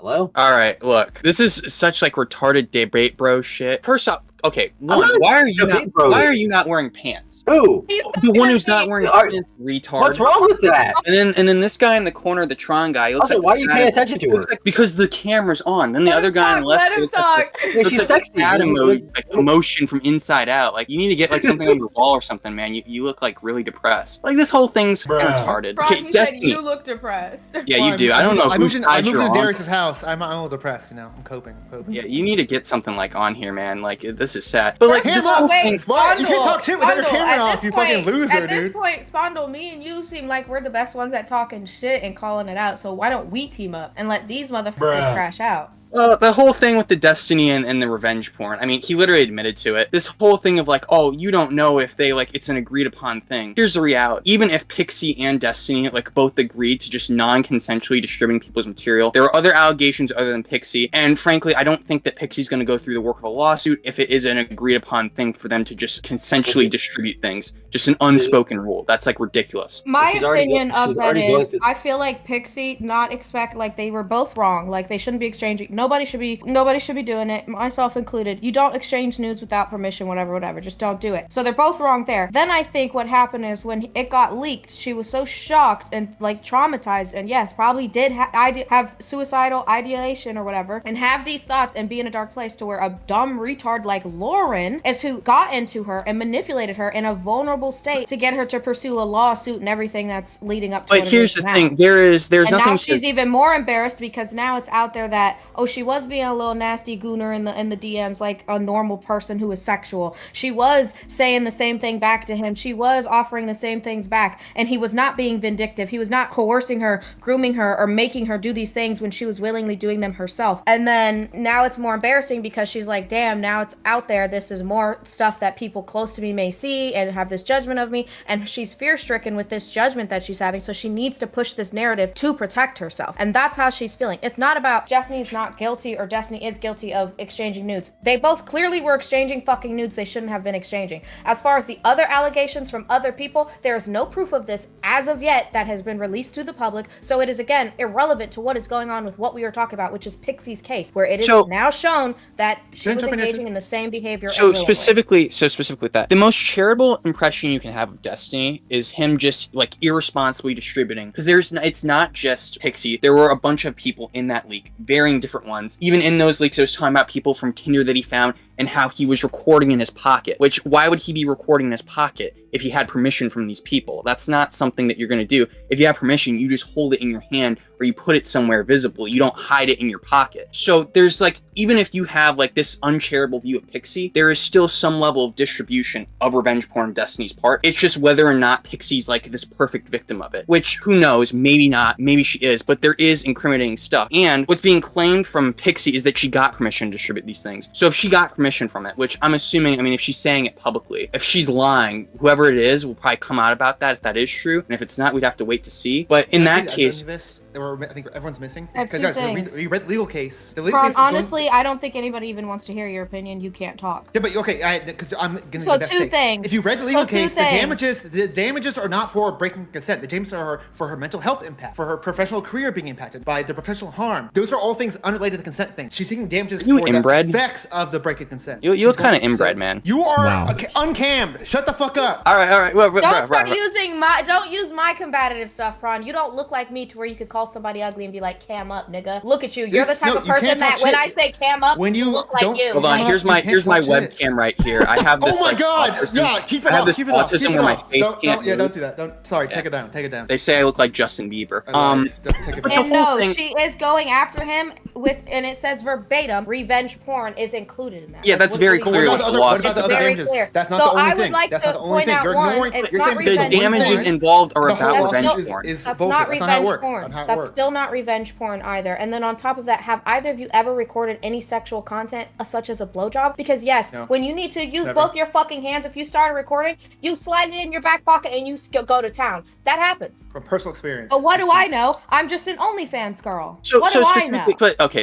Hello? Alright, look. This is such like retarded debate bro shit. First off, okay, one, why are you not wearing pants? Who? The one who's not wearing pants, retard. What's wrong with that? And then this guy in the corner, the Tron guy, he looks Also, like why are you paying attention to her? Like, because the camera's on. Then the other guy on the left, let him talk. She's sexy. Like emotion from inside out. like you need to get like something on your wall or something, man. You look like really depressed. Like this whole thing's retarded. Bro, he said you look depressed. Yeah, you do. I don't know whose side you're on. I moved into Darius's house. I'm a little depressed, you know. I'm coping. Yeah, you need to get something like on here, man. Like this is sad. But like this whole thing. You can't talk shit without your camera off, you fucking loser, dude. At this point, Spondle, me and you seem like we're the best ones at talking shit and calling it out. So why don't we team up and let these motherfuckers crash out? The whole thing with the Destiny and the revenge porn, I mean, he literally admitted to it. This whole thing of like, oh, you don't know if they, like, it's an agreed upon thing. Here's the reality. Even if Pixie and Destiny, like, both agreed to just non-consensually distributing people's material, there are other allegations other than Pixie, and frankly, I don't think that Pixie's gonna go through the work of a lawsuit if it is an agreed upon thing for them to just consensually distribute things. Just an unspoken rule. That's, like, ridiculous. My opinion of that is, I feel like Pixie like, they were both wrong. Like, they shouldn't be exchanging. Nobody should be doing it, myself included. You don't exchange nudes without permission, whatever. Just don't do it. So they're both wrong there. Then I think what happened is when it got leaked, she was so shocked and like traumatized, and yes, probably did have suicidal ideation or whatever, and have these thoughts and be in a dark place to where a dumb retard like Lauren is who got into her and manipulated her in a vulnerable state to get her to pursue a lawsuit and everything that's leading up to it. But here's the thing, there's and nothing. Now she's even more embarrassed because now it's out there that, oh, she was being a little nasty gooner in the DMs like a normal person who is sexual. She was saying the same thing back to him. She was offering the same things back, and he was not being vindictive. He was not coercing her, grooming her, or making her do these things when she was willingly doing them herself. And then now it's more embarrassing because she's like, damn, now it's out there. This is more stuff that people close to me may see and have this judgment of me. And she's fear-stricken with this judgment that she's having, so she needs to push this narrative to protect herself. And that's how she's feeling. It's not about Destiny's not guilty or Destiny is guilty of exchanging nudes. They both clearly were exchanging fucking nudes they shouldn't have been exchanging. As far as the other allegations from other people, there is no proof of this as of yet that has been released to the public, so it is again irrelevant to what is going on with what we were talking about, which is Pixie's case, where it is now shown that she was engaging in the same behavior. So specifically with that, the most charitable impression you can have of Destiny is him just like irresponsibly distributing, because it's not just Pixie. There were a bunch of people in that leak, varying different ones. Even in those leaks, it was talking about people from Tinder that he found and how he was recording in his pocket. Which, why would he be recording in his pocket if he had permission from these people? That's not something that you're going to do. If you have permission, you just hold it in your hand or you put it somewhere visible. You don't hide it in your pocket. So there's like, even if you have like this uncharitable view of Pixie, there is still some level of distribution of revenge porn on Destiny's part. It's just whether or not Pixie's like this perfect victim of it, which who knows, maybe not, maybe she is, but there is incriminating stuff. And what's being claimed from Pixie is that she got permission to distribute these things. So if she got permission from it, which I'm assuming, I mean, if she's saying it publicly, if she's lying, whoever it is will probably come out about that if that is true. And if it's not, we'd have to wait to see. But in that case, I think everyone's missing. Because you read the legal case. The legal case honestly, I don't think anybody even wants to hear your opinion. You can't talk. Yeah, but okay, because I'm gonna. So two things. If you read the legal case, the damages are not for breaking consent. The damages are for her mental health impact, for her professional career being impacted by the professional harm. Those are all things unrelated to the consent thing. She's seeking damages for the effects of the break of consent. You're kind of inbred, man. You are uncammed. Shut the fuck up. All right. Don't use my combative stuff, Prawn. You don't look like me to where you could call somebody ugly and be like, cam up, nigga. Look at you. You're the type of person that when I say cam up, when you look like you. Hold on, here's my webcam right here. I have this. Oh my god! Yeah, keep it up. Keep it up. Autism where my face can't move. Yeah, don't do that. Sorry, take it down. Take it down. They say I look like Justin Bieber. And no, she is going after him and it says verbatim, revenge porn is included in that. Yeah, that's very clear. What about the other damages? That's not the only thing. That's not the only thing. You're ignoring. The damages involved are about revenge porn. That's not revenge porn. That's still not revenge porn either. And then on top of that, have either of you ever recorded any sexual content such as a blowjob? Because yes, when you need to use both your fucking hands, if you start a recording, you slide it in your back pocket and you go to town. That happens. From personal experience. But what do I know? I'm just an OnlyFans girl.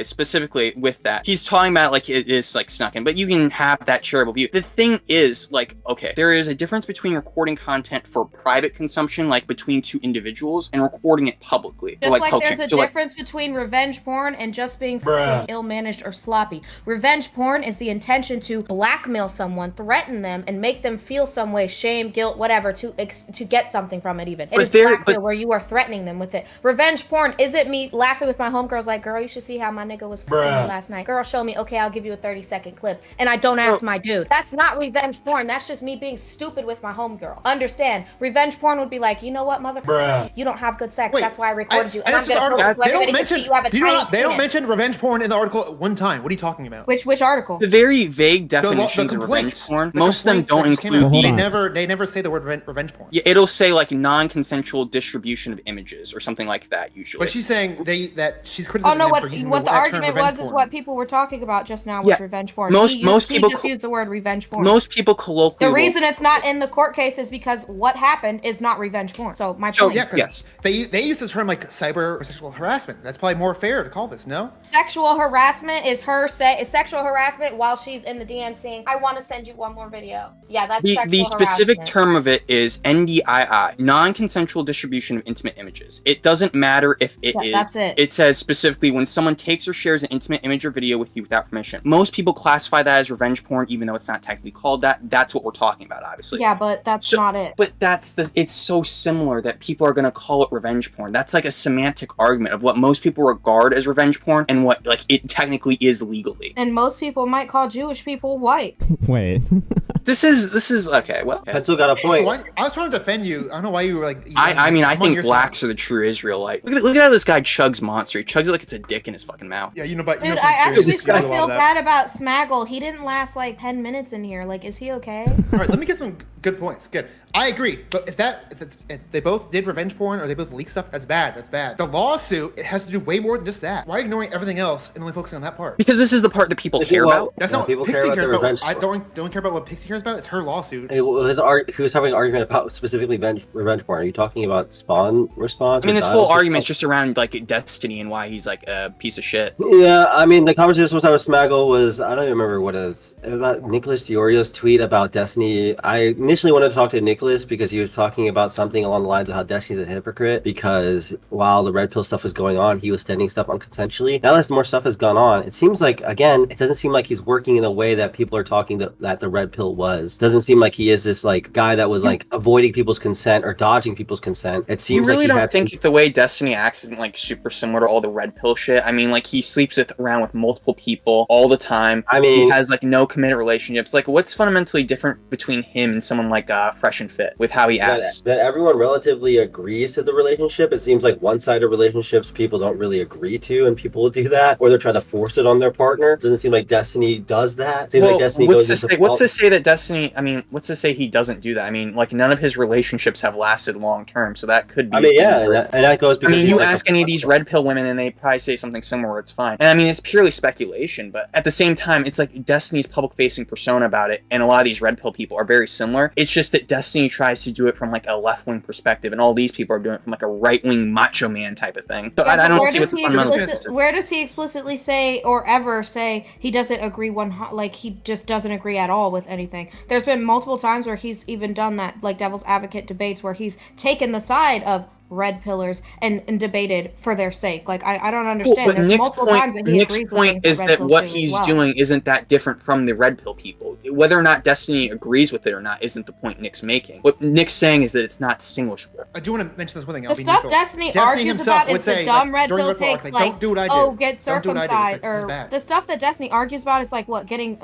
Specifically with that, he's talking about like it is like snuck in, but you can have that shareable view. The thing is, like, okay, there is a difference between recording content for private consumption, like between two individuals, and recording it publicly. Just like like like poaching. there's a So, like, difference between revenge porn and just being fucking ill-managed or sloppy. Revenge porn is the intention to blackmail someone, threaten them, and make them feel some way, shame, guilt, whatever, to get something from it. Even it is blackmail where you are threatening them with it. Revenge porn isn't me laughing with my homegirls like, girl, you should see how my nigga was fucking me last night. Girl, show me. Okay, I'll give you a 30-second clip, and I don't ask my dude. That's not revenge porn. That's just me being stupid with my homegirl. Understand? Revenge porn would be like, you know what, motherfucker, you don't have good sex. That's why I recorded you. And I'm gonna they don't mention revenge porn in the article at one time. What are you talking about? Which article? The very vague definitions of revenge porn. Most of them don't include they never say the word revenge porn. Yeah, it'll say like non-consensual distribution of images or something like that usually. But she's saying that she's criticizing. Oh no, what the argument was is what people were talking about just now was revenge porn. Most people just used the word revenge porn. Most people colloquially. The reason it's not in the court case is because what happened is not revenge porn. So my point. Yeah, yes, they use this term like cyber or sexual harassment. That's probably more fair to call this. No. Sexual harassment is sexual harassment while she's in the DM saying, "I want to send you one more video." Yeah, that's sexual the specific term of it is NDII, non-consensual distribution of intimate images. It doesn't matter if it is. That's it. It says specifically when someone takes or shares an intimate image or video with you without permission. Most people classify that as revenge porn, even though it's not technically called that. That's what we're talking about, obviously. Yeah, but that's not it. But it's so similar that people are going to call it revenge porn. That's like a semantic argument of what most people regard as revenge porn and what like it technically is legally. And most people might call Jewish people white. Wait. This is okay. Well, Pencil got a point. I was trying to defend you. I don't know why you were like. I think blacks are the true Israelite. Look at how this guy chugs Monster. He chugs it like it's a dick in his fucking mouth. Yeah, you know, but dude, I actually still feel bad about Smaggle. He didn't last like 10 minutes in here. Like, is he okay? All right, let me get some good points. Good. I agree, but if they both did revenge porn or they both leaked stuff, that's bad. That's bad. The lawsuit, it has to do way more than just that. Why are you ignoring everything else and only focusing on that part? Because this is the part that people care about. That's not what Pixie cares about. I don't care about what Pixie cares about. It's her lawsuit. He was having an argument about specifically revenge porn. Are you talking about Spawn response? I mean, this whole argument's just around like Destiny and why he's like a piece of shit. Yeah, I mean, the conversation was with Smaggle was, I don't even remember what it was, about Nicholas Diorio's tweet about Destiny. I initially wanted to talk to Nicholas because he was talking about something along the lines of how Destiny's a hypocrite because while the red pill stuff was going on, he was sending stuff unconsensually. Now that more stuff has gone on, it seems like, again, it doesn't seem like he's working in the way that people are talking that the red pill was. Doesn't seem like he is this like guy that was like avoiding people's consent or dodging people's consent. It seems you really like don't think the way Destiny acts isn't like super similar to all the red pill shit. I mean, like he sleeps around with multiple people all the time. I mean, he has like no committed relationships. Like, what's fundamentally different between him and someone like Fresh and Fit with how he acts? That everyone relatively agrees to the relationship. It seems like one-sided relationships people don't really agree to, and people will do that, or they're trying to force it on their partner. Doesn't seem like Destiny does that. It seems like Destiny what's to say that Destiny? I mean, what's to say he doesn't do that? I mean, like none of his relationships have lasted long term, so that could be. I mean, yeah, and that goes. Because I mean, you ask any of these red pill women, and they probably say something similar. It's fine. And I mean, it's purely speculation, but at the same time, it's like Destiny's public-facing persona about it, and a lot of these red pill people are very similar. It's just that Destiny tries to do it from like a left-wing perspective, and all these people are doing it from like a right-wing macho man type of thing. So I don't see what's the fundamental. Where does he explicitly say or ever say he doesn't agree like he just doesn't agree at all with anything? There's been multiple times where he's even done that, like devil's advocate debates, where he's taken the side of red pillars and debated for their sake. Like I don't understand. But There's Nick's multiple times that he Nick's agrees point with is that what he's doing isn't that different from the red pill people. Whether or not Destiny agrees with it or not isn't the point Nick's making. What Nick's saying is that it's not distinguishable. I do want to mention this one thing. The stuff Destiny argues about is the dumb red pill takes, like, get circumcised, or the stuff that Destiny argues about is like what, getting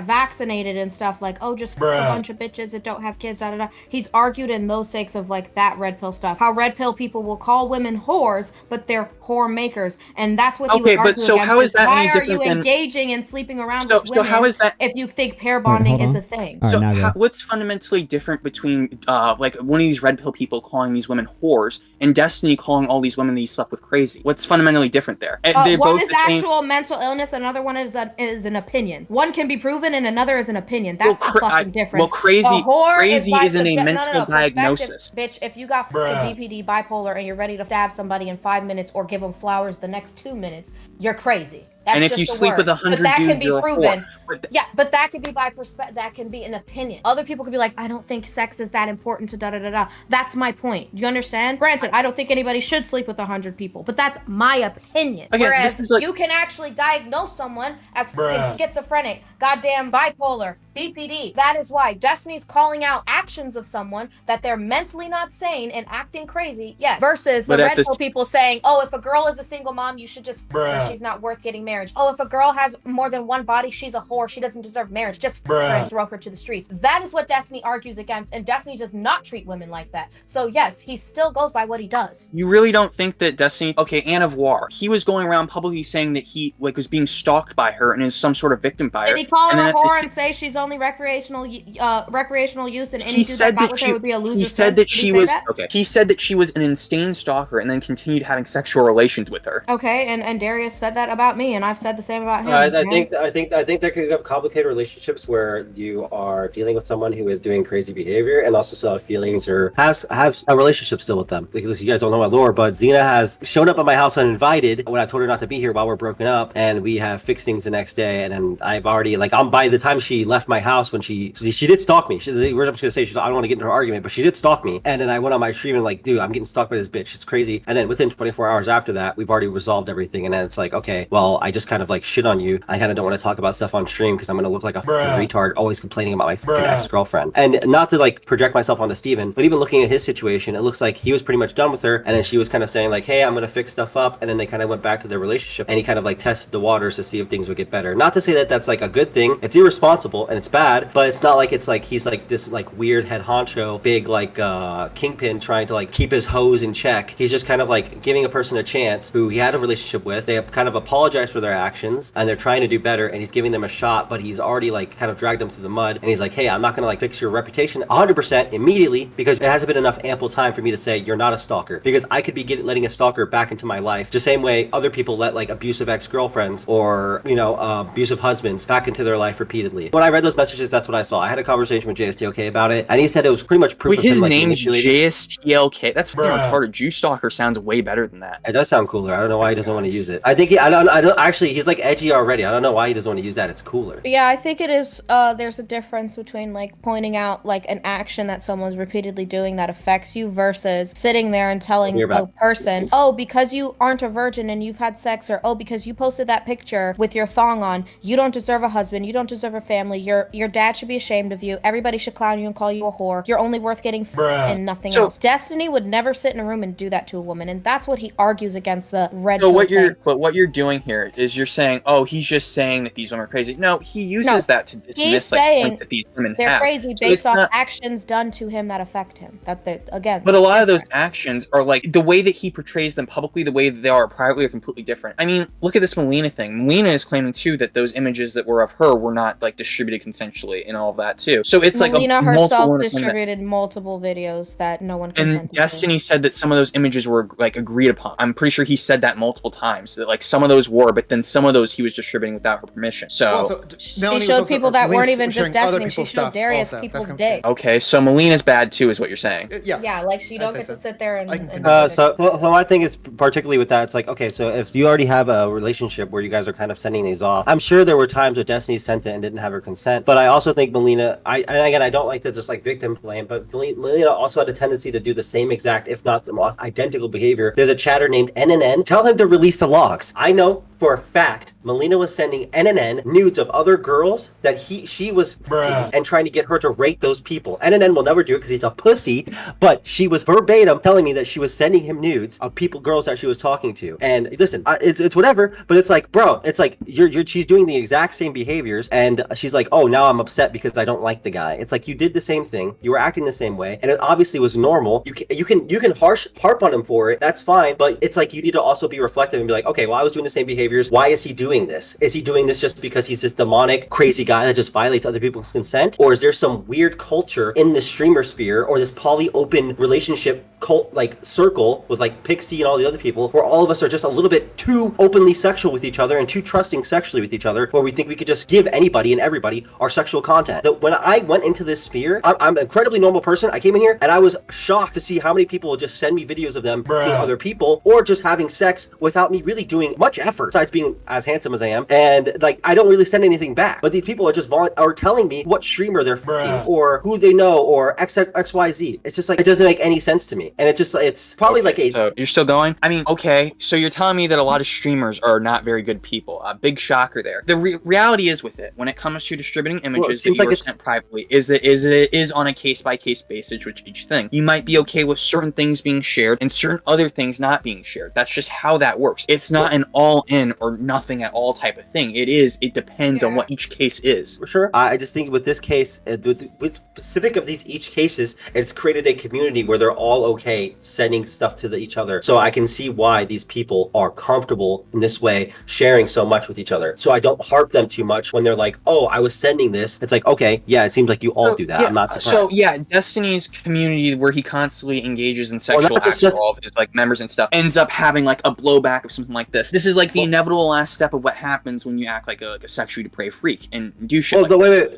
vaccinated and stuff, like just a bunch of bitches that don't have kids, da da da. He's argued in those sakes of like that red pill stuff. How red pill people will call women whores, but they're whore makers, and that's what he was arguing against. How is that why any are different you engaging and sleeping around with women? How is that if you think pair bonding is a thing? Right, what's fundamentally different between like one of these red pill people calling these women whores and Destiny calling all these women that he slept with crazy? What's fundamentally different there? One is actual mental illness, another one is an opinion. One can be proven and another is an opinion. That's the fucking difference. Well, crazy isn't a mental diagnosis. Bitch, if you got fucking BPD, bipolar, and you're ready to stab somebody in 5 minutes or give them flowers the next 2 minutes, you're crazy. That's and if just you a sleep word. with 100 but that dudes, can be you're a proven. whore. But Yeah, but that could be by perspective. That can be an opinion. Other people could be like, I don't think sex is that important to da da da da. That's my point. Do you understand? Granted, I don't think anybody should sleep with 100 people, but that's my opinion. Again, Whereas this is like, you can actually diagnose someone as fucking schizophrenic, goddamn bipolar, BPD. That is why Destiny's calling out actions of someone that they're mentally not sane and acting crazy. Yeah. Versus the red pill people saying, oh, if a girl is a single mom, you should just her. She's not worth getting marriage. Oh, if a girl has more than one body, she's a whore. She doesn't deserve marriage. Just her and throw her to the streets. That is what Destiny argues against, and Destiny does not treat women like that. So yes, he still goes by what he does. you really don't think that Destiny, okay, Anne of War, he was going around publicly saying that he like was being stalked by her and is some sort of victim by her. Did he call her a whore and say she's only recreational use and any dude that got with her would be a loser? He said that she was okay. He said that she was an insane stalker and then continued having sexual relations with her. Okay, and Darius said that about me, and I've said the same about him. I think there could have complicated relationships where you are dealing with someone who is doing crazy behavior and also still have feelings or have a relationship still with them. Because you guys don't know my lore, but Xena has shown up at my house uninvited when I told her not to be here while we're broken up, and we have fixed things the next day. And then I've already by the time she left my house, when she did stalk me. We're just gonna say I don't want to get into her argument, but she did stalk me. And then I went on my stream and like, dude, I'm getting stalked by this bitch. It's crazy. And then within 24 hours after that, we've already resolved everything. And then it's like, okay, well, I just kind of like shit on you. I kind of don't want to talk about stuff on stream because I'm gonna look like a fucking retard, always complaining about my fucking ex-girlfriend. And not to like project myself onto Steven, but even looking at his situation, it looks like he was pretty much done with her. And then she was kind of saying like, hey, I'm gonna fix stuff up. And then they kind of went back to their relationship, and he kind of like tested the waters to see if things would get better. Not to say that that's like a good thing. It's irresponsible and it's bad, but it's not like it's like he's like this like weird head honcho, big like kingpin trying to like keep his hose in check. He's just kind of like giving a person a chance who he had a relationship with. They have kind of apologized for their actions and they're trying to do better, and he's giving them a shot, but he's already like kind of dragged them through the mud, and he's like, hey, I'm not gonna like fix your reputation 100% immediately because it hasn't been enough ample time for me to say you're not a stalker, because I could be letting a stalker back into my life the same way other people let like abusive ex-girlfriends or abusive husbands back into their life repeatedly. When I read those messages, that's what I saw. I had a conversation with JSTLK about it, and he said it was pretty much proof of him, his like, name's JSTLK. That's fucking retarded. Jew Stalker sounds way better than that. It does sound cooler. I don't know why he doesn't want to use it. I think I don't actually, he's like edgy already. I don't know why he doesn't want to use that. It's cooler. Yeah, I think it is. There's a difference between like pointing out like an action that someone's repeatedly doing that affects you versus sitting there and telling a person, oh, because you aren't a virgin and you've had sex, or oh, because you posted that picture with your thong on, you don't deserve a husband, you don't deserve a family, your dad should be ashamed of you, everybody should clown you and call you a whore, you're only worth getting and nothing else. Destiny would never sit in a room and do that to a woman, and that's what he argues against the red pill thing. But what you're doing here is you're saying, oh, he's just saying that these women are crazy. No, he uses that to dismiss like points that these women they're have. crazy based off actions done to him that affect him. But a lot of those actions are like the way that he portrays them publicly, the way that they are privately are completely different. I mean, look at this Melina thing. Melina is claiming too that those images that were of her were not like distributed consensually and all of that too. So it's Melina like herself distributed multiple videos that no one consented and Destiny said that some of those images were like agreed upon. I'm pretty sure he said that multiple times, that like some of those were, but then some of those he was distributing without her permission. So she showed people that weren't even just Destiny. She showed Darius people's dick. Okay, so Melina's bad too, is what you're saying. Yeah, like she don't get to sit there and so my thing is particularly with that, it's like, okay, so if you already have a relationship where you guys are kind of sending these off, I'm sure there were times where Destiny sent it and didn't have her consent, but I also think Melina, and again, I don't like to just like victim blame, but Melina also had a tendency to do the same exact, if not the most identical behavior. There's a chatter named NNN. Tell him to release the logs. I know for a fact Melina was sending NNN nudes of other girls that she was and trying to get her to rate those people. NNN will never do it because he's a pussy, but she was verbatim telling me that she was sending him nudes of girls that she was talking to. And listen, it's whatever, but it's like, bro, it's like she's doing the exact same behaviors, and she's like, oh, now I'm upset because I don't like the guy. It's like, you did the same thing, you were acting the same way, and it obviously was normal. You can harp on him for it, that's fine, but it's like you need to also be reflective and be like, okay, well, I was doing the same behaviors. Why is he doing this? Is he doing this just because he's this demonic, crazy guy that just violates other people's consent? Or is there some weird culture in the streamer sphere or this poly open relationship cult like circle with like Pixie and all the other people, where all of us are just a little bit too openly sexual with each other and too trusting sexually with each other, where we think we could just give anybody and everybody our sexual content. That when I went into this sphere, I'm an incredibly normal person. I came in here and I was shocked to see how many people would just send me videos of them being other people or just having sex without me really doing much effort besides being as handsome as I am. And like, I don't really send anything back, but these people are just are telling me what streamer they're fucking or who they know or XYZ. It's just like, it doesn't make any sense to me. And it's probably like a... So you're still going? I mean, okay, so you're telling me that a lot of streamers are not very good people. A big shocker there. The reality is with it, when it comes to distributing images that you are sent privately, is it is on a case-by-case basis with each thing. You might be okay with certain things being shared and certain other things not being shared. That's just how that works. It's not an all-in or nothing at all type of thing. It depends on what each case is. For sure. I just think with this case, with specific of these each cases, it's created a community where they're all okay sending stuff to each other. So I can see why these people are comfortable in this way, sharing so much with each other. So I don't harp them too much when they're like, oh, I was sending this. It's like, okay, yeah, it seems like you all do that. Yeah, I'm not surprised. So yeah, Destiny's community, where he constantly engages in sexual acts with all of his like members and stuff, ends up having like a blowback of something like this. This is like the inevitable last step of what happens when you act like a sexually depraved freak and do shit like this.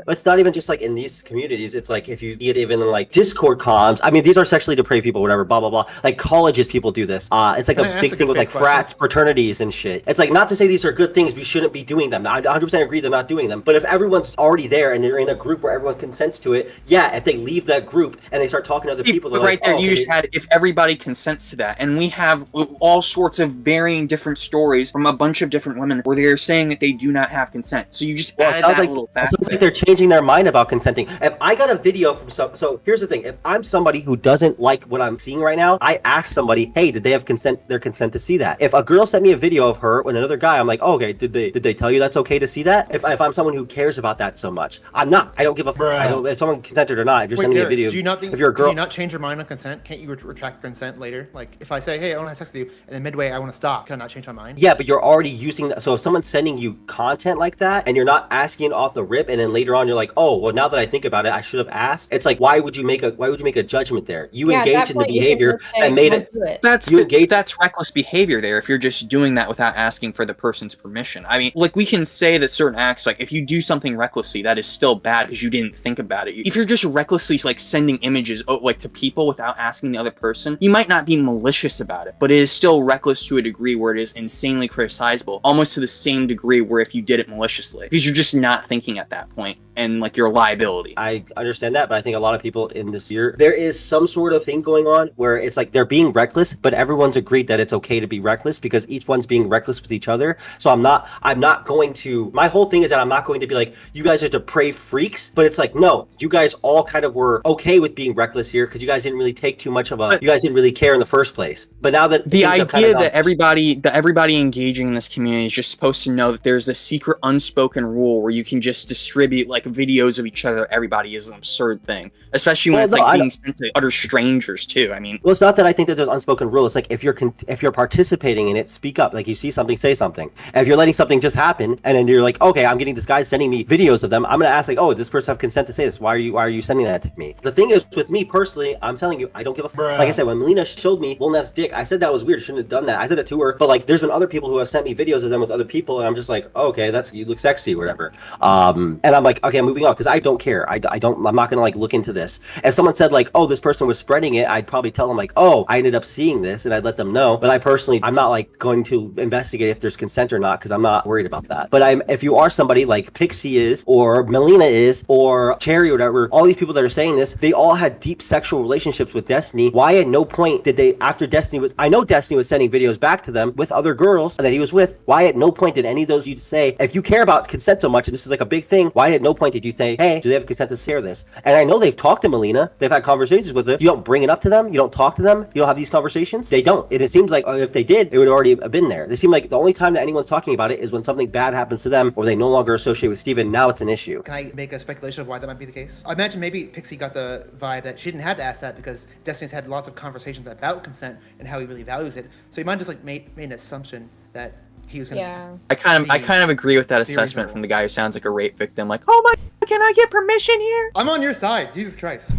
It's not even just like in these communities. It's like if you see it even in like Discord comms. I mean, these are sexually depraved people, whatever, blah blah blah. Like colleges, people do this. It's like a big thing with like fraternities and shit. It's like, not to say these are good things. We shouldn't be doing them. I 100% agree they're not doing them. But if everyone's already there and they're in a group where everyone consents to it, yeah. If they leave that group and they start talking to other people, but right there, you just had if everybody consents to that, and we have all sorts of varying different stories from a bunch of different women where they're saying that they do not have consent. So you just added that little fact. It sounds like they're changing their mind about consenting. If I got a video from so here's the thing: if I'm somebody who doesn't like what I'm seeing right now, I ask somebody, hey, did they have their consent to see that? If a girl sent me a video of her with another guy, I'm like, oh, okay, did they tell you that's okay to see that? If I'm someone who cares about that so much, I don't give a fuck. I don't, if someone consented or not. If you're sending me a video, do you not think, if you're a girl, can you not change your mind on consent? Can't you retract consent later? Like if I say, hey, I want to have sex with you, and then midway I want to stop, can I not change my mind? Yeah, but you're already using that. So if someone's sending you content like that and you're not asking it off the rip, and then later on you're like, oh, well, now that I think about it, I should have asked. It's like, why would you make a judgment there? You engage in the behavior and made it. That's reckless behavior there. If you're just doing that without asking for the person's permission. I mean, like we can say that certain acts, like if you do something recklessly, that is still bad because you didn't think about it. If you're just recklessly like sending images like to people without asking the other person, you might not be malicious about it, but it is still reckless to a degree where it is insanely criticizable, almost to the same degree where if you did it maliciously, because you're just not thinking at that point, and like your liability. I understand that, but I think a lot of people in this year, there is some sort of thing going on where it's like they're being reckless, but everyone's agreed that it's okay to be reckless because each one's being reckless with each other. So I'm not going to, my whole thing is that I'm not going to be like, you guys are depraved freaks, but it's like, no, you guys all kind of were okay with being reckless here because you guys didn't really take too much of you guys didn't really care in the first place. But now that the idea that everybody engaging in this community is just supposed to know that there's a secret unspoken rule where you can just distribute like videos of each other, everybody, is an absurd thing, especially when being sent to utter strangers too. I mean, well, it's not that I think that there's unspoken rule. It's like if you're participating in it, speak up. Like you see something, say something. And if you're letting something just happen and then you're like, okay, I'm getting this guy sending me videos of them, I'm gonna ask like, oh, does this person have consent to say this? Why are you sending that to me? The thing is with me personally, I'm telling you, I don't give a fuck. Like I said, when Melina showed me Lil Neff's dick, I said that was weird. Shouldn't have done that. I said that to her, but like there's been other people who have sent me videos of them with other people, and I'm just like, oh, okay, you look sexy or whatever. And I'm like, okay, I'm moving on because I don't care. I'm not gonna like look into this. If someone said like, oh, this person was spreading it, I'd probably tell them like, oh, I ended up seeing this, and I'd let them know. But I'm not like going to investigate if there's consent or not because I'm not worried about that. But if you are somebody like Pixie is, or Melina is, or Cherry or whatever, all these people that are saying this, they all had deep sexual relationships with Destiny. Why at no point did they, after Destiny was, I know Destiny was sending videos back to them with other girls that he was with. Why at no point did any of those you say, if you care about consent so much and this is like a big thing, why at no point did you say, hey, do they have consent to share this? And I know they've talked to Melina, they've had conversations with her. You don't bring it up to them, you don't talk to them, you don't have these conversations. They don't. It seems like if they did, it would already have been there. They seem like the only time that anyone's talking about it is when something bad happens to them or they no longer associate with Steven. Now it's an issue. Can I make a speculation of why that might be the case? I imagine maybe Pixie got the vibe that she didn't have to ask that because Destiny's had lots of conversations about consent and how he really values it. So he might just like made an assumption that he was gonna. Yeah. I kind of agree with that assessment from the guy who sounds like a rape victim. Like, oh my, can I get permission here? I'm on your side. Jesus Christ.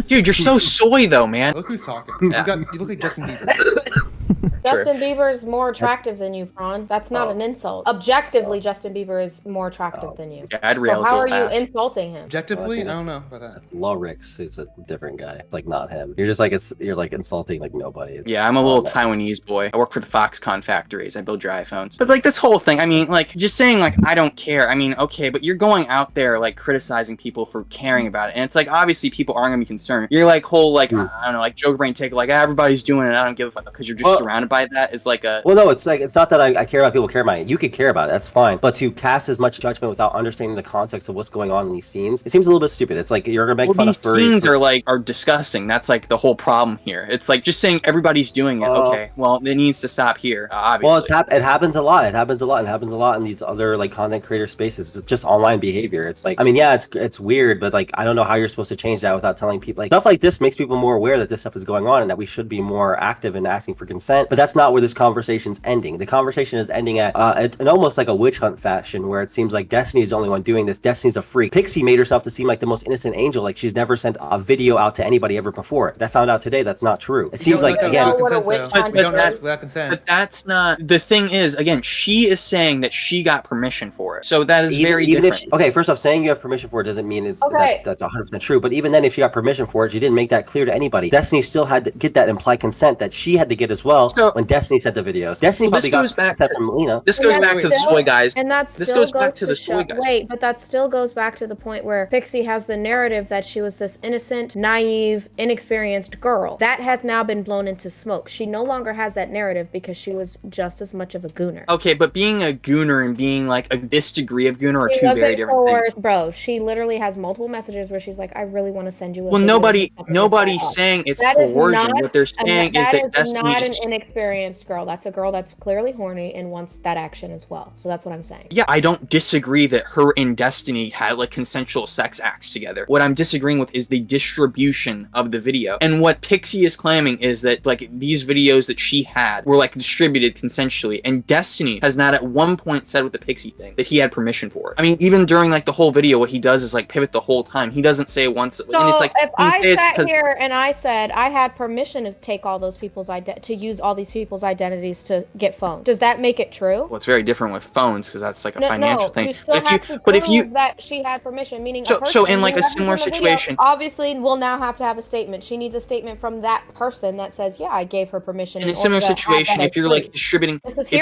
Dude, you're so soy though, man. Look who's talking. Yeah. You look like Justin Bieber. Justin Bieber is more attractive than you, Prawn. That's not an insult. Objectively, Justin Bieber is more attractive than you. Yeah, I'd So how are you ass. insulting him? Objectively, I don't know about that. That's Lorix is a different guy. It's like not him. You're just like you're like insulting like nobody. Yeah, I'm a little Taiwanese boy. I work for the Foxconn factories. I build dry phones. But like this whole thing, I mean, like just saying like I don't care. I mean, okay, but you're going out there like criticizing people for caring about it, and it's like obviously people aren't gonna be concerned. You're like whole like I don't know, like joke brain take like everybody's doing it. I don't give a fuck because you're just surrounded by that. Is like a well, no, it's like it's not that I care about people care about it. You could care about it, that's fine. But to cast as much judgment without understanding the context of what's going on in these scenes, it seems a little bit stupid. It's like you're gonna make fun of furries. These scenes are disgusting. That's like the whole problem here. It's like just saying everybody's doing it. Okay, well it needs to stop here. Obviously. Well, it happens a lot. It happens a lot in these other like content creator spaces. It's just online behavior. It's like I mean, yeah, it's weird, but like I don't know how you're supposed to change that without telling people. Like stuff like this makes people more aware that this stuff is going on and that we should be more active in asking for consent. But that's not where this conversation's ending. The conversation is ending at an almost like a witch hunt fashion where it seems like Destiny's the only one doing this. Destiny's a freak. Pixie made herself to seem like the most innocent angel, like she's never sent a video out to anybody ever before. I found out today that's not true. It seems like again, but that's not the thing. Is again, she is saying that she got permission for it, so that is very different. Okay, first off, saying you have permission for it doesn't mean that's 100% true. But even then, if you got permission for it, you didn't make that clear to anybody. Destiny still had to get that implied consent that she had to get as well when Destiny sent the videos. Destiny probably got consent from Melina. This goes back to the soy guys. And this goes back to the soy guys. Wait, but that still goes back to the point where Pixie has the narrative that she was this innocent, naive, inexperienced girl. That has now been blown into smoke. She no longer has that narrative because she was just as much of a gooner. Okay, but being a gooner and being like this degree of gooner are two very different things. Bro, she literally has multiple messages where she's like, I really want to send you a nobody's saying it's coercion. What they're saying is that Destiny not an inexperienced girl. That's a girl that's clearly horny and wants that action as well. So that's what I'm saying. Yeah, I don't disagree that her and Destiny had like consensual sex acts together. What I'm disagreeing with is the distribution of the video. And what Pixie is claiming is that like these videos that she had were like distributed consensually, and Destiny has not at one point said with the Pixie thing that he had permission for it. I mean, even during like the whole video, what he does is like pivot the whole time. He doesn't say once. So and it's like if I sat here and I said I had permission to take all those people's to use all these people's identities to get phones, does that make it true? Well, it's very different with phones because that's like a financial thing. You still have to prove that she had permission, meaning so in like a similar situation, obviously we'll now have to have a statement. She needs a statement from that person that says, yeah, I gave her permission. In a similar situation, if you're like distributing, if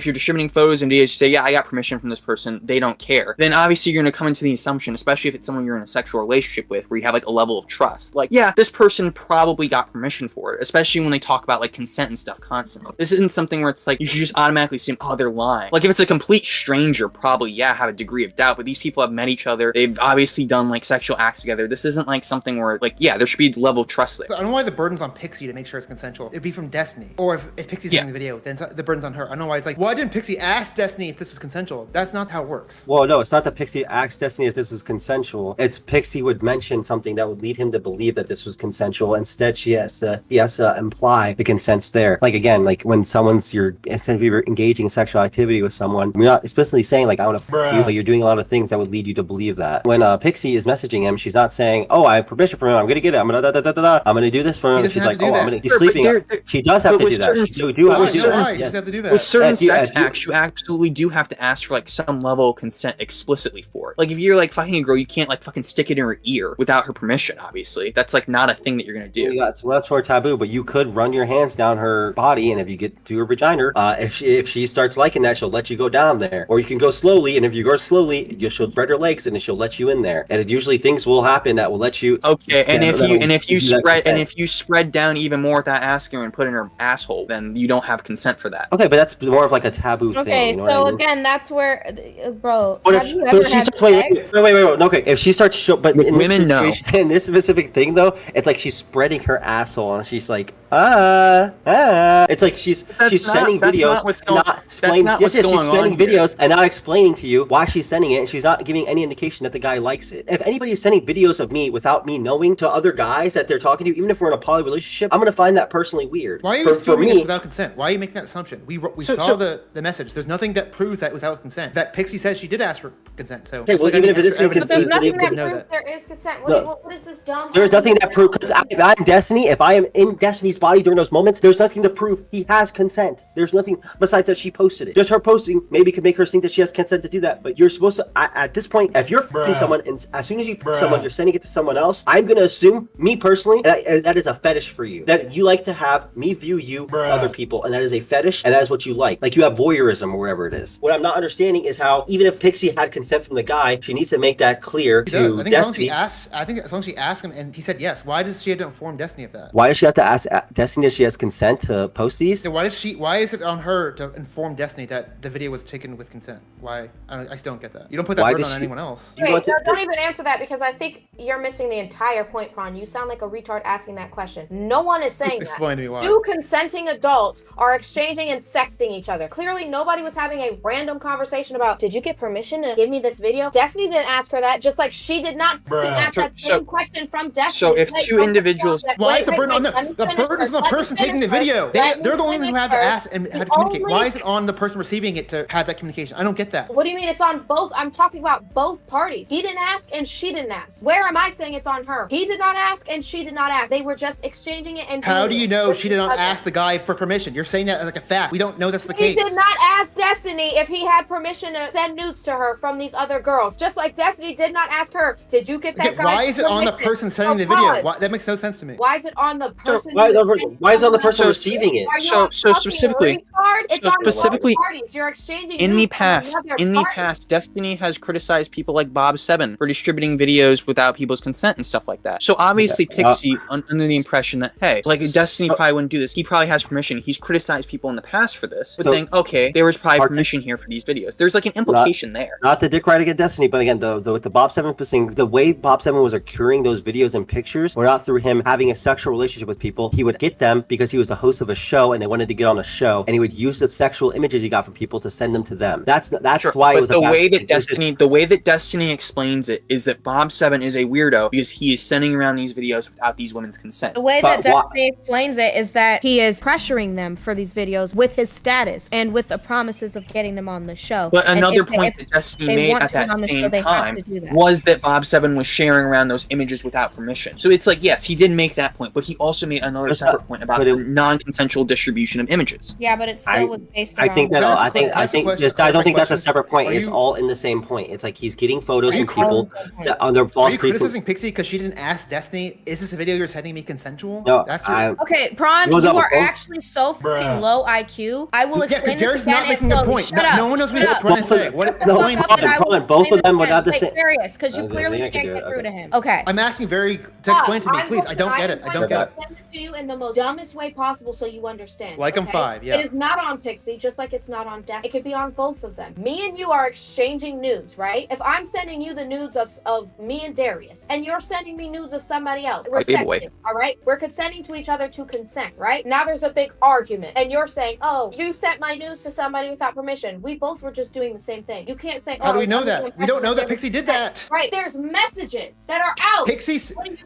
you're distributing photos and videos, you say, yeah, I got permission from this person, they don't care. Then obviously you're gonna come into the assumption, especially if it's someone you're in a sexual relationship with, where you have like a level of trust. Like, yeah, this person probably got permission for it, especially when they talk about like consent and stuff constantly. This isn't something where it's like you should just automatically assume, oh, they're lying. Like if it's a complete stranger, probably have a degree of doubt, but these people have met each other, they've obviously done like sexual acts together. This isn't like something where like, yeah, there should be a level of trust there. I don't know why the burden's on Pixie to make sure it's consensual. It'd be from Destiny. Or if Pixie's in the video, then the burden's on her. I don't know why it's like, why didn't Pixie ask Destiny if this was consensual? That's not how it works. Well, no, it's not that Pixie asked Destiny if this was consensual. It's Pixie would mention something that would lead him to believe that this was consensual. Instead, he has to imply the consent's there. Like again, like when instead of you're engaging in sexual activity with someone, you're not explicitly saying like I want to fuck you, but you're doing a lot of things that would lead you to believe that. When Pixie is messaging him, she's not saying, oh, I have permission from him, I'm gonna get it, I'm gonna I'm gonna do this for him. She's like, oh, he's sleeping. She does have to do that. She do have to do that. With certain sex acts, you absolutely do have to ask for like some level of consent explicitly for it. Like if you're like fucking a girl, you can't like fucking stick it in her ear without her permission. Obviously, that's like not a thing that you're gonna do. Yeah, that's more taboo. But you could run your hands down her body, and if you get to her vagina, if she starts liking that, she'll let you go down there. Or you can go slowly, and if you go slowly, she'll spread her legs, and she'll let you in there. And usually things will happen that will let you. Okay, and if you spread down even more without asking her and put in her asshole, then you don't have consent for that. Okay, but that's more of like a taboo thing. Okay, you know so I mean? Again, that's where, bro. But have you ever had sex? Wait. Okay, if she starts but in women this situation, in this specific thing though, it's like she's spreading her asshole and she's like, It's like she's sending videos, not explaining. Yes, she's sending videos and not explaining to you why she's sending it, and she's not giving any indication that the guy likes it. If anybody is sending videos of me without me knowing to other guys that they're talking to, even if we're in a poly relationship, I'm gonna find that personally weird. Why are you assuming this without consent? Why are you making that assumption? We saw the message. There's nothing that proves that was without consent. That Pixie says she did ask for consent. So okay, well, even if it is consent, there's nothing that proves there is consent. What is this dumb? There's nothing that proves, because if I'm Destiny, if I am in Destiny's body during those moments, there's nothing to prove he has consent. There's nothing besides that she posted it. Just her posting maybe could make her think that she has consent to do that. But you're supposed to, at this point, if you're fucking someone, and as soon as you fuck someone, you're sending it to someone else, I'm gonna assume, me personally, that is a fetish for you. That you like to have me view you to other people, and that is a fetish, and that is what you like. Like you have voyeurism or whatever it is. What I'm not understanding is how, even if Pixie had consent from the guy, she needs to make that clear to Destiny. I think as long as she asked him and he said yes, why does she have to inform Destiny of that? Why does she have to ask Destiny if she has consent to post these? So why is it on her to inform Destiny that the video was taken with consent? Why? I still don't get that. You don't put that burden on anyone else. Wait, don't even answer that, because I think you're missing the entire point, Prawn. You sound like a retard asking that question. No one is saying that. Explain to me why. Two consenting adults are exchanging and sexting each other. Clearly, nobody was having a random conversation about, did you get permission to give me this video? Destiny didn't ask her that, just like she did not ask that same question from Destiny. So if two individuals... Why is the burden on them? The burden is on the person taking the video. They're the only ones who have to ask and have to communicate. Why is it on the person receiving it to have that communication? I don't get that. What do you mean it's on both? I'm talking about both parties. He didn't ask and she didn't ask. Where am I saying it's on her? He did not ask and she did not ask. They were just exchanging it and how do you know she did not ask the guy for permission? You're saying that as like a fact. We don't know that's the case. He did not ask Destiny if he had permission to send nudes to her from these other girls. Just like Destiny did not ask her, did you get that guy? Why is it on the person sending the video? That makes no sense to me. Why is it on the person? Why is it on the person receiving it? So specifically, parties. You're exchanging in the past, Destiny has criticized people like Bob7 for distributing videos without people's consent and stuff like that. So obviously Pixie, under the impression that, hey, like Destiny probably wouldn't do this. He probably has permission. He's criticized people in the past for this. But think, okay, there was probably permission here for these videos. There's like an implication there. Not the dick riding at Destiny, but again, with the Bob7 thing, the way Bob7 was accruing those videos and pictures were not through him having a sexual relationship with people. He would get them because he was the host of a show and they wanted to get on a show, and he would use the sexual images he got from people to send them to them. That's why it was the way that Destiny explains it is that Bob7 is a weirdo because he is sending around these videos without these women's consent. The way that Destiny explains it is that he is pressuring them for these videos with his status and with the promises of getting them on the show. But another point that Destiny made at that same time was that Bob7 was sharing around those images without permission. So it's like, yes, he did make that point, but he also made another separate point about the non-consensual distribution of images. Yeah, but it still was based around... I don't think that's a separate point. It's all in the same point. It's like he's getting photos from people that on their false... Are you criticizing Pixie because she didn't ask Destiny, is this a video you're sending me consensual? No, okay, Prawn, you are actually so fucking low IQ. I will explain this again. Not making a point. No one knows what he's trying to say. Both of them would have the same... Because you clearly can't get through to him. Okay. I'm asking to explain to me, please. I don't get it. I don't get it. I'm going to send this to you in the most dumbest way possible so you understand. Like I'm 5, yeah. It is not on Pixie, just like it's not on Destiny. It could be on both of them. Me and you are exchanging nudes, right? If I'm sending you the nudes of me and Darius, and you're sending me nudes of somebody else, we're sexting, all right? We're consenting to each other to consent, right? Now there's a big argument, and you're saying, oh, you sent my nudes to somebody without permission. We both were just doing the same thing. You can't say, oh, how do we know that? We don't know that Pixie did that. Right, there's messages that are out.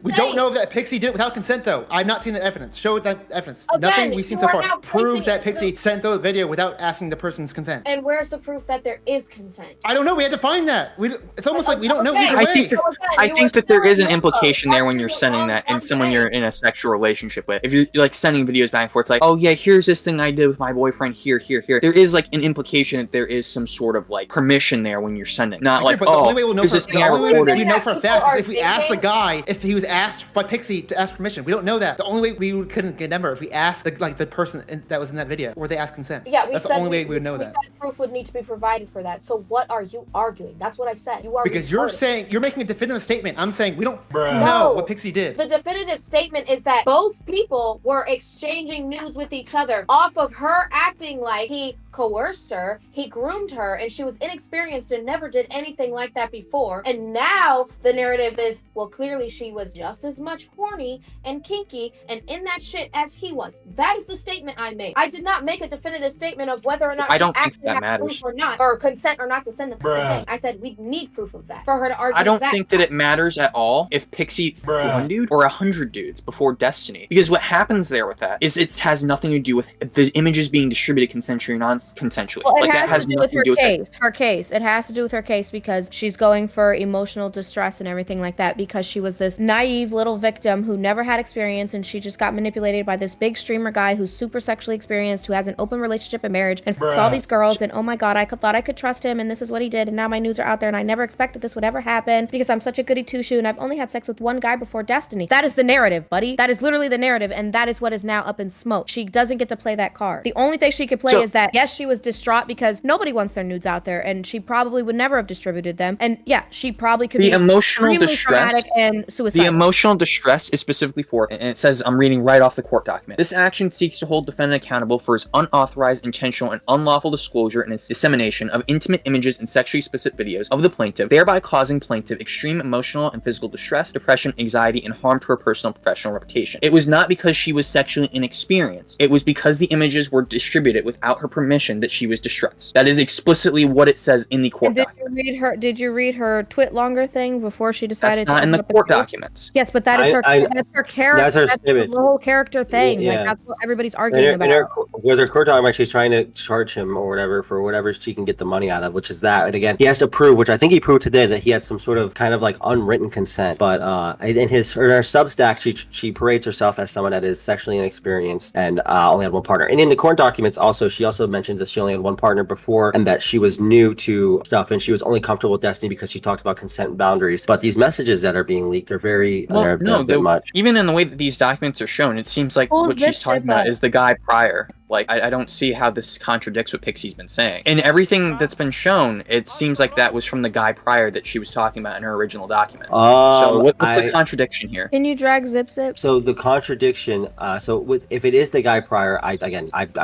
We don't know that Pixie did it without consent, though. I've not seen the evidence. Show that evidence. Again, nothing we've seen so far proves that Pixie sent the video without asking the person's consent. And where's the proof that there is consent? I don't know. We had to find that. It's almost like we don't know either way. I think that there is an implication there when you're sending that and someone you're in a sexual relationship with. If you're like sending videos back and forth, it's like, oh yeah, here's this thing I did with my boyfriend here. There is like an implication that there is some sort of like permission there when you're sending. Not like, oh, here's this thing I recorded. We know for a fact is if we ask the guy if he was asked by Pixie to ask permission. We don't know that. The only way we couldn't get number if we asked the person that was in that video or they asked consent. Yeah, that's the only way we would know that. Proof would need to be provided for that. So what are you arguing? That's what I said. You are because you're saying you're making a definitive statement. I'm saying we don't know what Pixie did. The definitive statement is that both people were exchanging nudes with each other off of her acting like he coerced her, he groomed her, and she was inexperienced and never did anything like that before. And now the narrative is, well, clearly she was just as much horny and kinky and in that shit as he was. That is the statement I made. I did not make a definitive statement of whether or not I she don't think actually that had matters. proof or not, or consent or not to send the thing. I said we need proof of that for her to argue. I don't think that it matters at all if Pixie one dude or 100 dudes before Destiny, because what happens there with that is it has nothing to do with the images being distributed consensually or non-consensually. Well, like it has to do with her case. That. Her case. It has to do with her case because she's going for emotional distress and everything like that because she was this naive little victim who never had experience and she just got manipulated by this big streamer guy who's super sexually experienced, who has an open relationship and marriage, and saw these girls and oh my god, I thought I could trust him and this is what he did and now my nudes are out there and I never expected this would ever happen because I'm such a goody two-shoe and I've only had sex with one guy before Destiny. That is the narrative, buddy. That is literally the narrative, and that is what is now up in smoke. She doesn't get to play that card. The only thing she could play is that yes, she was distraught because nobody wants their nudes out there and she probably would never have distributed them, and yeah, she probably could be emotional distress and suicidal. The emotional distress is specifically for, and it says, I'm reading right off the court document, this action seeks to hold defendant accountable for his unauthorized, intentional, and unlawful disclosure and his dissemination of intimate images and sexually specific videos of the plaintiff, thereby causing plaintiff extreme emotional and physical distress, depression, anxiety, and harm to her personal and professional reputation. It was not because she was sexually inexperienced. It was because the images were distributed without her permission that she was distressed. That is explicitly what it says in the court document. Did you read her twit longer thing before she decided? That's not in the court documents. Yes, but that is that's her character. That's the whole character thing. Yeah. Like that's what everybody's arguing about. With her court document, she's trying to charge him or whatever for whatever she can get the money out of, which is that. And again, he has to prove, which I think he proved today, that he had some sort of kind of like unwritten consent. But in her Substack, she parades herself as someone that is sexually inexperienced and only had one partner. And in the court documents, she also mentions that she only had one partner before and that she was new to stuff and she was only comfortable with Destiny because she talked about consent and boundaries. But these messages that are being leaked are very much. Even in the way that these documents are shown, it seems like what she's talking about is the guy prior. Like, I don't see how this contradicts what Pixie's been saying. And everything that's been shown, it seems like that was from the guy prior that she was talking about in her original document. So what's the contradiction here? Can you drag Zip? So the contradiction, if it is the guy prior, I'm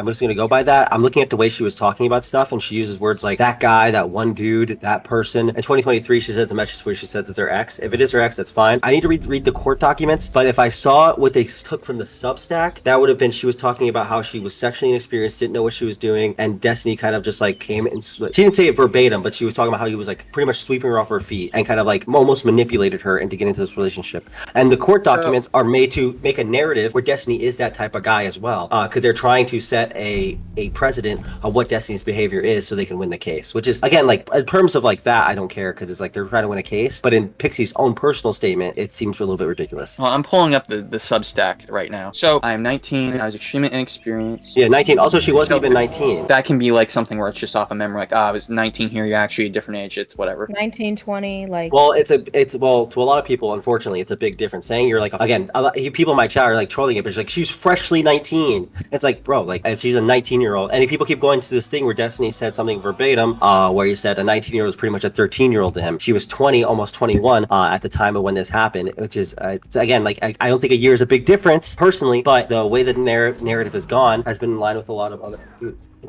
just going to go by that. I'm looking at the way she was talking about stuff, and she uses words like that guy, that one dude, that person. In 2023, she says a message where she says it's her ex. If it is her ex, that's fine. I need to read the court documents, but if I saw what they took from the Substack, that would have been she was talking about how she was sexually inexperienced, didn't know what she was doing, and Destiny kind of just like came and she didn't say it verbatim, but she was talking about how he was like pretty much sweeping her off her feet and kind of like almost manipulated her into getting into this relationship. And the court documents are made to make a narrative where Destiny is that type of guy as well, because they're trying to set a precedent of what Destiny's behavior is so they can win the case, which is again, like in terms of like that, I don't care because it's like they're trying to win a case, but in Pixie's own personal statement, it seems a little bit ridiculous. Well, I'm pulling up the Substack right now. So I am 19, I was extremely inexperienced. Yeah, 19. Also, she wasn't even 19. That can be like something where it's just off of memory, like, I was 19 here, you're actually a different age, it's whatever. 19, 20, like. Well, to a lot of people, unfortunately, it's a big difference. Saying you're like, again, people in my chat are like trolling it, but it's like, she's freshly 19. It's like, bro, like, if she's a 19-year-old, and people keep going to this thing where Destiny said something verbatim, where he said a 19-year-old was pretty much a 13-year-old to him. She was 20, almost 21, at the time of when this happened, which is, it's, again, like, I don't think a year is a big difference, personally, but the way the narrative has gone has been in line with a lot of other...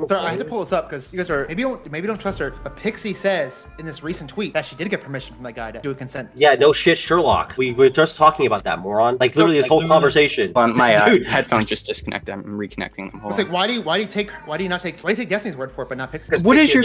So I had to pull this up because you guys are maybe don't trust her. But Pixie says in this recent tweet that she did get permission from that guy to do a consent. Yeah, no shit, Sherlock. We were just talking about that, moron. Like literally this whole conversation. My headphones just disconnected. I'm reconnecting them. It's like why do you take Destiny's word for it but not Pixie's? What is your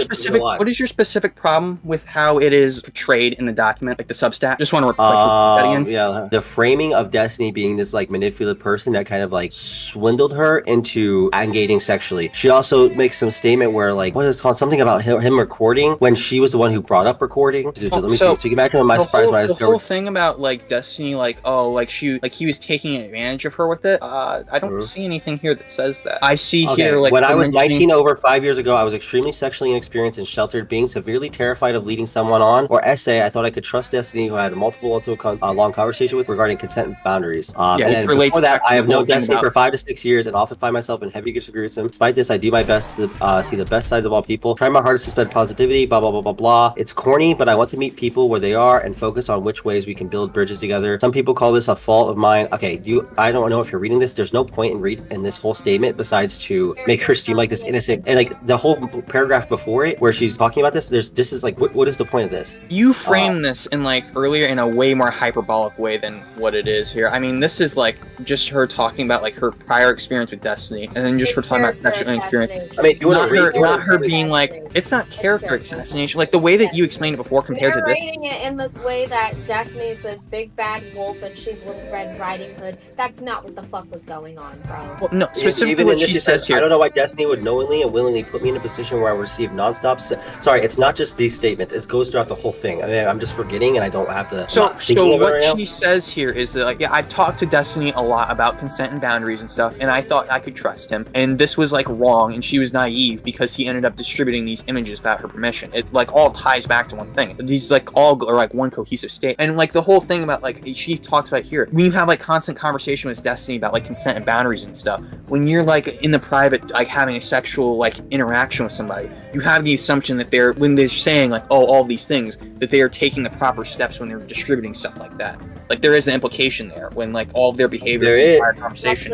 specific problem with how it is portrayed in the document, like the Substack? Just want to that again. Yeah, the framing of Destiny being this like manipulative person that kind of like swindled her into engaging sexually. She also makes some statement where like, what is it called? Something about him recording when she was the one who brought up recording. Let me see. So you can imagine my surprise when I discovered. The whole thing about like Destiny, like, oh, like he was taking advantage of her with it. I don't see anything here that says that. I see here like when I was 19 over 5 years ago, I was extremely sexually inexperienced and sheltered, being severely terrified of leading someone on or essay. I thought I could trust Destiny, who I had a multiple long conversation with regarding consent and boundaries. And before that, I have known Destiny for 5 to 6 years and often find myself in heavy disagreements with him. Despite this, I do my best best, see the best sides of all people. Try my hardest to spread positivity, blah, blah, blah, blah, blah. It's corny, but I want to meet people where they are and focus on which ways we can build bridges together. Some people call this a fault of mine. Okay, I don't know if you're reading this. There's no point in this whole statement besides to make her seem like this innocent. And like the whole paragraph before it, where she's talking about this, this is like, what is the point of this? You frame this in like earlier in a way more hyperbolic way than what it is here. I mean, this is like just her talking about like her prior experience with Destiny, and then just her talking about sexual experience. I mean, not her being like, it's not character assassination. Like the way that you explained it before compared to this. You're writing it in this way that Destiny's this big bad wolf and she's Little Red Riding Hood. That's not what the fuck was going on, bro. Well, no, specifically what she says here. I don't know why Destiny would knowingly and willingly put me in a position where I receive nonstop. Sorry, it's not just these statements. It goes throughout the whole thing. I mean, I'm just forgetting, and I don't have to. So what she says here is that, like, yeah, I've talked to Destiny a lot about consent and boundaries and stuff, and I thought I could trust him, and this was like wrong, and she was naive because he ended up distributing these images without her permission. It like all ties back to one thing. These like all are like one cohesive state, and like the whole thing about like she talks about here, when you have like constant conversation with Destiny about like consent and boundaries and stuff, when you're like in the private, like having a sexual like interaction with somebody, you have the assumption that when they're saying like, oh, all these things, that they are taking the proper steps when they're distributing stuff like that. Like there is an implication there when like all of their behavior in the entire conversation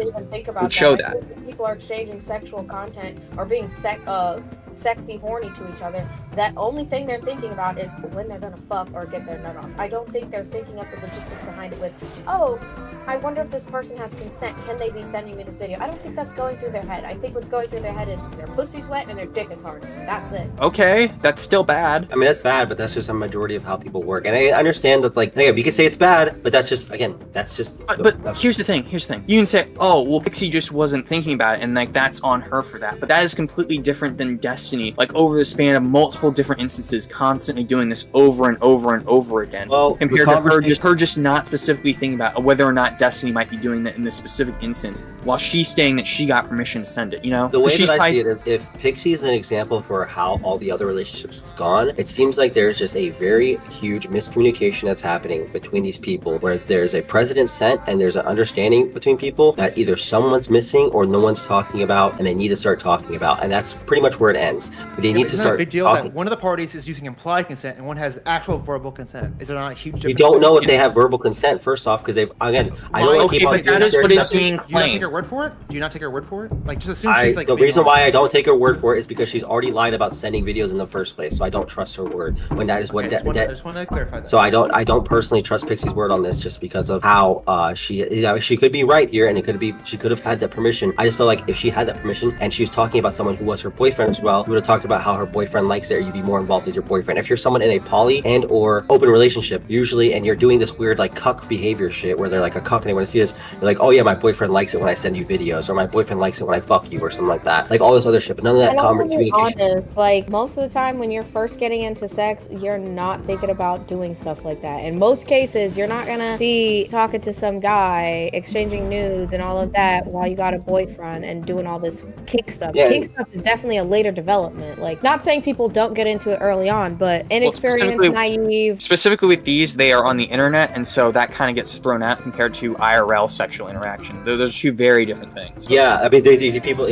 would show that. People are exchanging sexual content or being sexy horny to each other. That only thing they're thinking about is when they're gonna fuck or get their nut off. I don't think they're thinking of the logistics behind it with, oh, I wonder if this person has consent. Can they be sending me this video? I don't think that's going through their head. I think what's going through their head is their pussy's wet and their dick is hard. That's it. Okay, that's still bad. I mean, that's bad, but that's just a majority of how people work. And I understand that, like, yeah, we can say it's bad, but that's just, again, that's just. But here's the thing. You can say, oh, well, Pixie just wasn't thinking about it, and like that's on her for that. But that is completely different than Destiny. Like over the span of multiple different instances, constantly doing this over and over and over again. Well, compared to her just not specifically thinking about whether or not Destiny might be doing that in this specific instance, while she's saying that she got permission to send it. You know, the way that I see it, if Pixie is an example for how all the other relationships have gone, it seems like there's just a very huge miscommunication that's happening between these people, where there's a precedent set and there's an understanding between people that either someone's missing or no one's talking about, and they need to start talking about, and that's pretty much where it ends. But they need to start. It's not a big deal that one of the parties is using implied consent and one has actual verbal consent. Is there not a huge difference? You don't know if they have verbal consent, first off, because they've, again, I don't want to keep on. But that is what is being claimed. Do you not take her word for it? Do you not take her word for it? Like, just assume she's like. The reason why I don't take her word for it is because she's already lied about sending videos in the first place, so I don't trust her word. When that is what. I just want to clarify that. So I don't personally trust Pixie's word on this, just because of how she could be right here, and it could be she could have had that permission. I just feel like if she had that permission and she was talking about someone who was her boyfriend as well, we would have talked about how her boyfriend likes it, or you'd be more involved with your boyfriend. If you're someone in a poly and or open relationship, usually, and you're doing this weird like cuck behavior shit where they're like a cuck and they want to see this, you're like, oh yeah, my boyfriend likes it when I send you videos, or my boyfriend likes it when I fuck you, or something like that. Like all this other shit, but none of that communication. Honest, like most of the time when you're first getting into sex, you're not thinking about doing stuff like that. In most cases, you're not gonna be talking to some guy, exchanging nudes and all of that while you got a boyfriend and doing all this kink stuff. Yeah. Kink stuff is definitely a later development. Like, not saying people don't get into it early on, but inexperienced, naive. Specifically with these, they are on the internet, and so that kind of gets thrown out compared to IRL sexual interaction. Those are two very different things. Yeah, I mean, these people.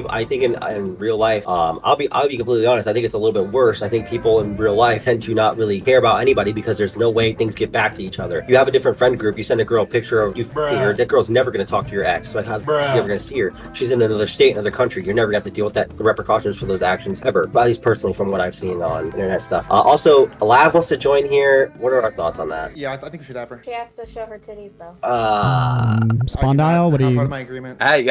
I think in real life, I'll be completely honest. I think it's a little bit worse. I think people in real life tend to not really care about anybody because there's no way things get back to each other. You have a different friend group. You send a girl a picture of you fucking her. That girl's never gonna talk to your ex. So how's she ever gonna see her? She's in another state, another country. You're never gonna have to deal with the repercussions for those actions ever. At least personally, from what I've seen on internet stuff. Also, Lav wants to join here. What are our thoughts on that? Yeah, I think we should have her. She has to show her titties though. Spondyle, what do you? Part of my agreement. Hey,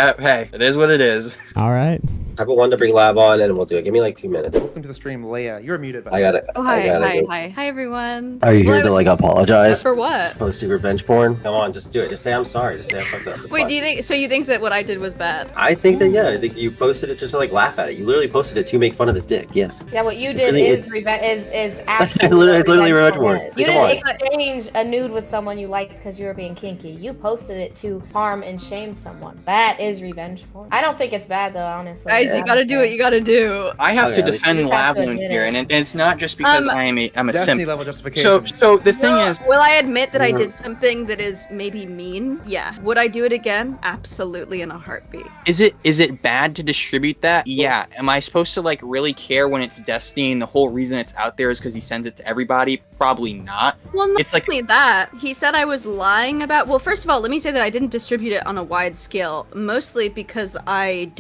it is what it is. All right. I put one to bring Lav on, and we'll do it. Give me like 2 minutes. Welcome to the stream, Leia. You're muted. I got it. Oh, hi, hi, everyone. Are you here to like apologize? For what? Post to revenge porn? Come on, just do it. Just say I'm sorry. Just say I fucked up. It's Wait, fine. do you think? So you think that what I did was bad? I think that I think you posted it just to like laugh at it. You literally posted it to make fun of his dick. Yes. Yeah, what you It's did really- is actually It's literally revenge porn. You Come on. didn't exchange a nude with someone you liked because you were being kinky. You posted it to harm and shame someone. That is revenge porn. I don't think it's bad though, honestly. Guys, you gotta do what you gotta do. I have to Okay, defend you just have to Lavloon admit here, it. and it's not just because I'm a Destiny simp. level justification. So the thing is, Will I admit that I did something that is maybe mean? Yeah. Would I do it again? Absolutely, in a heartbeat. is it bad to distribute that? Yeah. Am I supposed to like really care when it's Destiny and the whole reason it's out there is because he sends it to everybody? Probably not. Well, not It's like- only that, he said I was lying about. Well, first of all, let me say that I didn't distribute it on a wide scale, mostly because I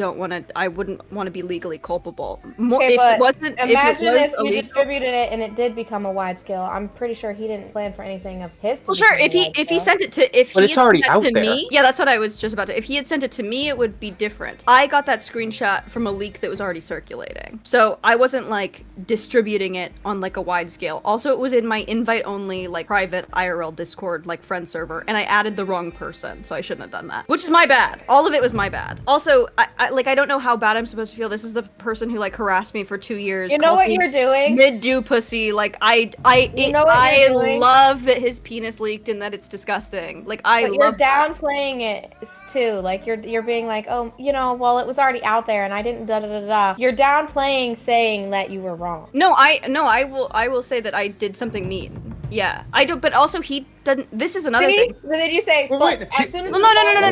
wouldn't want to be legally culpable. Okay, if but it wasn't, imagine if it was if you illegal. distributed it and it did become a wide scale. I'm pretty sure he didn't plan for anything of his. To Well, sure. become If a he wide scale. sent it to But he it's had already sent it out to there. me, yeah, that's what I was just about to. If he had sent it to me, it would be different. I got that screenshot from a leak that was already circulating, so I wasn't like distributing it on like a wide scale. Also, it was in my invite-only like private IRL Discord like friend server, and I added the wrong person, so I shouldn't have done that. Which is my bad. All of it was my bad. Also, I don't know how bad I'm supposed to feel. This is the person who like harassed me for 2 years. You know called what me you're doing? Mid-do pussy. Like You know what I you're doing? love that his penis leaked and that it's disgusting. Like I But you're love that. downplaying it too. Like you're being like, oh, well, it was already out there and I didn't da da da da. You're downplaying saying that you were wrong. No, I will say that I did something mean. Yeah, I don't. But also, he doesn't. This is another thing. But then you say, Well, but wait, as soon as Well,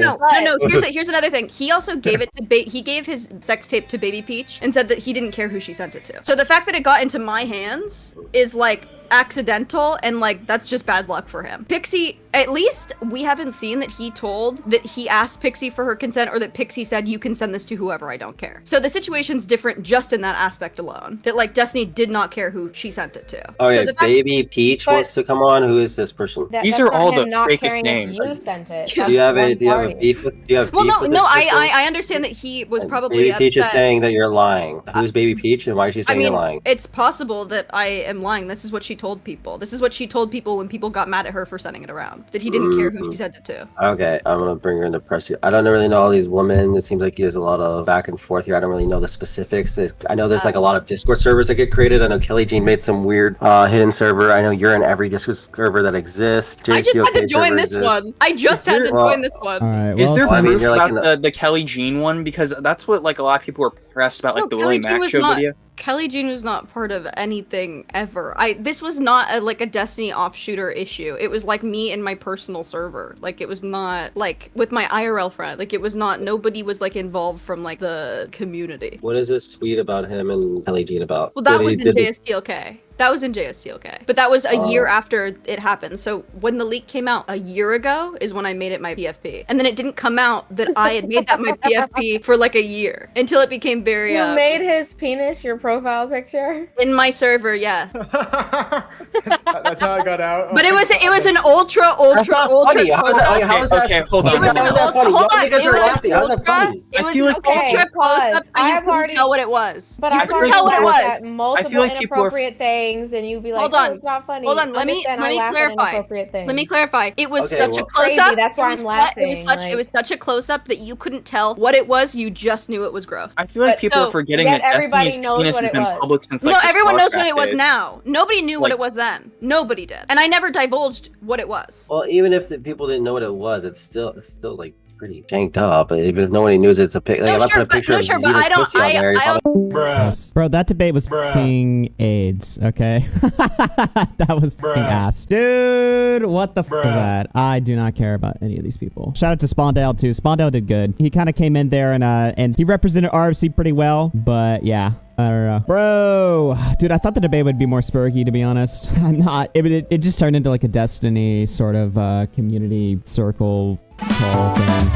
no. But- Here's another thing. He also gave it to he gave his sex tape to Baby Peach and said that he didn't care who she sent it to. So the fact that it got into my hands is like accidental, and like that's just bad luck for him. Pixie, at least we haven't seen that he asked Pixie for her consent, or that Pixie said you can send this to whoever, I don't care. So the situation's different just in that aspect alone. That like Destiny did not care who she sent it to. Oh so yeah, the fact- Baby Peach But- wants to come on. Who is this person? These that's are not all him the not fakest caring names. If you sent it. Do you have a That's beef with? Do you have Well, beef no, with no, this person? I understand that he was probably Baby upset. Peach is saying that you're lying. Who's Baby Peach and why is she I saying mean, you're lying? it's possible that I am lying. This is what she told people. This is what she told people when people got mad at her for sending it around. That he didn't care who she sent it to. Okay, I'm gonna bring her into press here. I don't really know all these women. It seems like there's a lot of back and forth here. I don't really know the specifics. I know there's like a lot of Discord servers that get created. I know Kelly Jean made some weird hidden server. I know you're in every Discord server that exists. I just had JCOK to join server this exists. one. I just had to Well- join this one. All right. Is Well, there I mean, proof you're like about the Kelly Jean one? Because that's what like a lot of people were pressed about, like No, the Kelly Willie Jean Mac was show not- video. Kelly Jean was not part of anything ever. This was not like a Destiny offshooter issue. It was like me and my personal server. Like it was not like with my IRL friend. Like it was not. Nobody was like involved from like the community. What is this tweet about him and Kelly Jean about? Well, that Did was he- in did he- JSTLK. That was in JSTLK. But that was a year after it happened. So when the leak came out a year ago is when I made it my PFP. And then it didn't come out that I had made that my PFP for like a year until it became very You made his penis your profile picture. in my server, yeah. that's how I got out. But it was an ultra That's not ultra funny. How is that? How is that? Okay, hold on. It was hold an on. that ultra. funny? Hold Y'all on. niggas It are was laughing. an How's that ultra. funny? It I was feel an like- ultra close up, Pause. but you I've couldn't already- tell what it was. But You I've couldn't already tell what it laughed was. at multiple I feel like people are- inappropriate things, and you'd be like, Hold on. "Oh, it's not funny." Hold on, let me Understand, I laugh at clarify. inappropriate things. Let me clarify. It was Okay, such well- a close Crazy, up. that's why it was I'm laughing, it was such a close up that you couldn't tell what it was. You just knew it was gross. I feel like But people so- are forgetting yet that everybody Destiny's knows penis what has it been was. public since like No, the everyone knows StarCraft what it was days. now. Nobody knew what Like- it was then. Nobody did, and I never divulged what it was. Well, even if the people didn't know what it was, it's still like pretty janked up. Even if nobody knows it's a picture, No, like, if I sure, put a but- picture no, of sure, but Xena's I don't- pussy on I- there, you're I probably- Bro, that debate was fucking AIDS, okay? That was fucking ass. Dude, what the f was that? I do not care about any of these people. Shout out to Spawndale, too. Spawndale did good. He kind of came in there and he represented RFC pretty well, but yeah. I don't know. Bro, dude, I thought the debate would be more spurgy, to be honest. I'm not. It just turned into like a Destiny sort of community circle call thing.